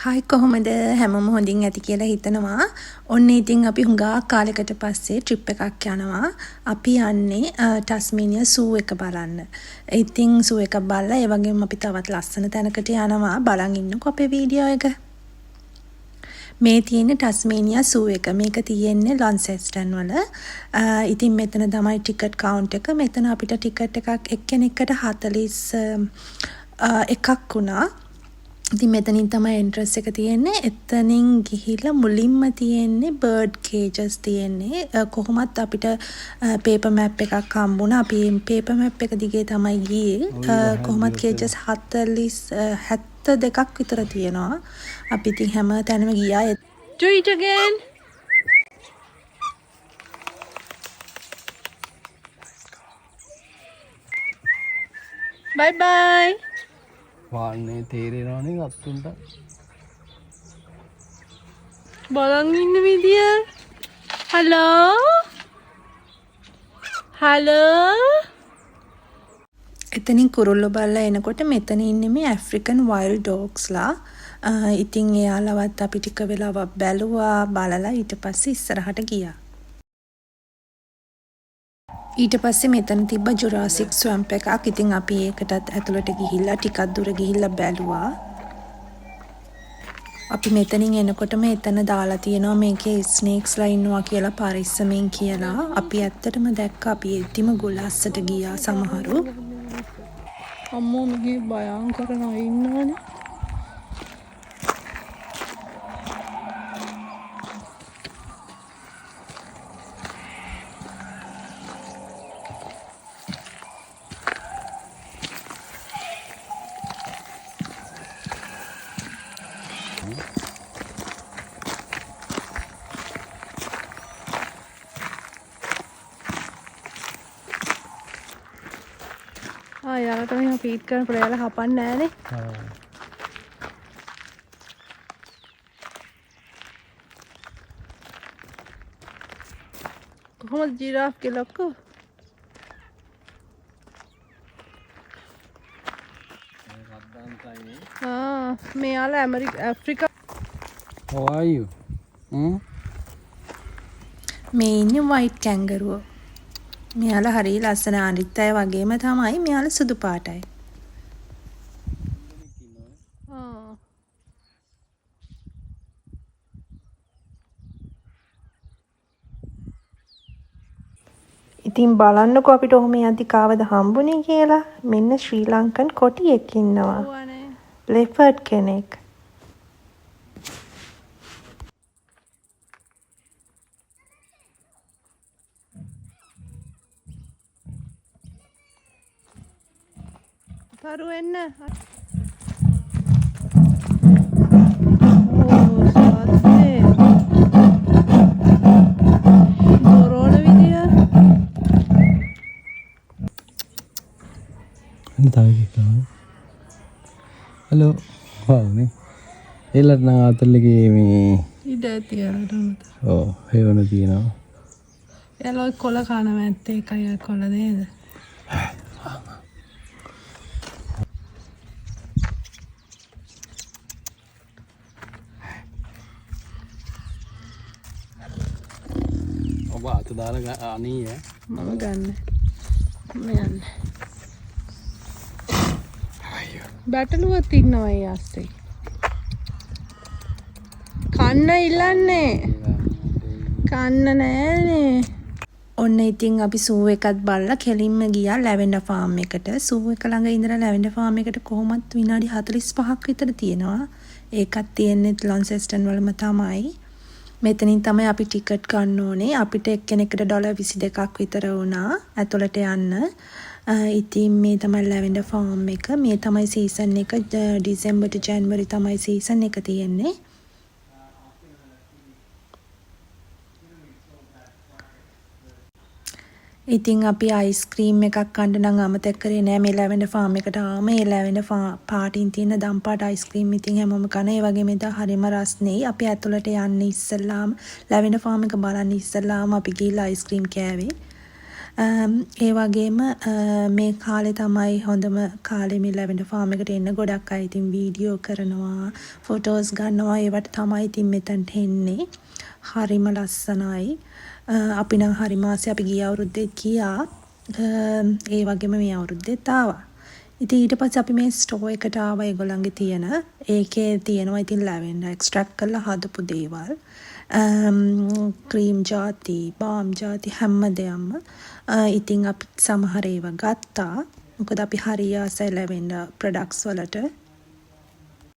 Hi කොහොමද හැමෝම හොඳින් ඇති කියලා හිතනවා. ඔන්න ඉතින් අපි හුඟා කාලයකට පස්සේ ට්‍රිප් එකක් යනවා. අපි යන්නේ ටස්මේනියා සූ එක බලන්න. ඉතින් සූ එක බලලා ඒ වගේම අපි තවත් ලස්සන තැනකට යනවා. බලන් ඉන්නකෝ අපේ වීඩියෝ එක. මේ තියෙන්නේ ටස්මේනියා සූ එක. මේක තියෙන්නේ ලොන්සෙස්ටන් වල. ඉතින් මෙතන තමයි ටිකට් කවුන්ට් එක. මෙතන අපිට ටිකට් එකක් එක්කෙනෙක්ට 40 එකක් වුණා. ඉතින් මෙතනින් තමයි එන්ට්‍රන්ස් එක තියෙන්නේ. එතනින් ගිහිල්ලා මුලින්ම තියෙන්නේ බර්ඩ් කේජස් තියෙන්නේ. කොහොමත් අපිට පේපර් මැප් එකක් හම්බුණා. අපි පේපර් මැප් එක දිගේ තමයි ගියේ. කොහොමත් කේජස් 72ක් විතර තියෙනවා. අපි ඉතින් හැම තැනම ගියා. Do it again. Bye bye. වාන්නේ තේරෙනවනේ අත්තුන්ට බලන් ඉන්න විදිය. හලෝ එතනින් කුරුල්ලෝ බලලා එනකොට මෙතන ඉන්නේ මේ ඇෆ්‍රිකන් වයිල්ඩ් ඩොග්ස්ලා. ඉතින් එයාලවත් අපි ටික වෙලාවක් බැලුවා. බලලා ඊට පස්සේ ඉස්සරහට ගියා. ඊට පස්සේ මෙතන තිබ්බ ජුරාසික් ස්වැම්ප් එකක්. ඉතින් අපි ඒකටත් ඇතුළට ගිහිල්ලා ටිකක් දුර ගිහිල්ලා බැලුවා. අපි මෙතනින් එනකොටම එතන දාලා තියෙනවා මේකේ ස්නේක්ස්ලා ඉන්නවා කියලා පරිස්සමෙන් කියලා. අපි ඇත්තටම දැක්ක. අපි එද්දිම ගොල්ලස්සට ගියා සමහරු. අම්මෝ මෙහි භයංකර නයි ඉන්නවනේ. යාලට මෙහෙම ෆීඩ් කරනකොට යාලා හපන්නේ නෑනේ. කොහොමද ජිරාෆ් කෙලක්කෝ? මෙයාලා ඇෆ්‍රිකා. How are you? මේ ඉන්නේ වයිට් කැන්ගරුවෝ. මෙයාලා හරිය ලස්සන. අනිත් අය වගේම තමයි. මෙයාලා සුදු පාටයි. ඉතින් බලන්නකෝ අපිට ඔහොම යද්දි කාවද හම්බුනේ කියලා. මෙන්න ශ්‍රී ලංකන් කොටියෙක් ඉන්නවා. ලෙපර්ඩ් කෙනෙක්. Paru එන්න. සාත්තේ. දොරවන විදිය. හලෝ. වානේ. එලත් නම් අතල්ලගේ මේ ඉඩ ඇති යාලට. ඔව් හේවන තියෙනවා. එයාලා කොළ කන මැත්තේ එකයි කොළ නේද? ඔබ අත දාලා අනී මම ගන්න. මම යන්න. බැටළුවක් ඉන්නවා ඒ ආස්තේ. කන්න ඉල්ලන්නේ. කන්න නෑනේ. ඔන්න ඉතින් අපි සූ එකත් බලලා කෙලින්ම ගියා ලැවෙන්ඩර් ෆාම් එකට. සූ එක ළඟ ඉඳලා ලැවෙන්ඩර් ෆාම් එකට කොහොමත් විනාඩි 45ක් විතර තියෙනවා. ඒකත් තියෙන්නේ ලොන්සෙස්ටන් වලම තමයි. මෙතනින් තමයි අපි ටිකට් ගන්න ඕනේ. අපිට එක්කෙනෙක්ට $22ක් විතර වුණා ඇතුළට යන්න. ඉතින් මේ තමයි ලැවෙන්ඩර් ෆාම් එක. මේ තමයි සීසන් එක. ඩිසෙම්බර් to ජැනුවරි තමයි සීසන් එක තියෙන්නේ. ඉතින් අපි අයිස්ක්‍රීම් එකක් කන්න නම් අමතක කරේ නෑ. මේ ලැවෙන්ඩර් ෆාම් එකට ආවම මේ ලැවෙන්ඩර් පාටින් තියෙන දම්පාට අයිස්ක්‍රීම් ඉතින් හැමෝම කන. ඒ වගේම එදා හරිම රස්නේ. අපි ඇතුළට යන්න ඉස්සෙල්ලාම ලැවෙන්ඩර් ෆාම් එක බලන්න ඉස්සෙල්ලාම අපි ගිහලා අයිස්ක්‍රීම් කෑවේ. ඒ වගේම මේ කාලේ තමයි හොඳම කාලේ මේ ලැවෙන්ඩර් ෆාම් එකට එන්න ගොඩක් අය ඉතින් වීඩියෝ කරනවා, ෆොටෝස් ගන්නවා. ඒවට තමයි ඉතින් මෙතනට එන්නේ. හරිම ලස්සනයි. අපි නම් හරි මාසේ අපි ගිය අවුරුද්දේ ගියා. ඒ වගේම මේ අවුරුද්දෙත් ආවා. ඉතින් ඊට පස්සේ අපි මේ ස්ටෝර් එකට ආවා ඒගොල්ලන්ගේ තියෙන. ඒකේ තියෙනවා ඉතින් ලැවෙන්ඩර් එක්ස්ට්‍රැක්ට් කරලා හදපු දේවල්. ක්‍රීම් ජාති, බාම් ජාති හැම දෙයක්ම. ඉතින් අපි සමහර ඒවා ගත්තා. මොකද අපි හරි ආසයි ලැවෙන්ඩර් ප්‍රොඩක්ට්ස් වලට.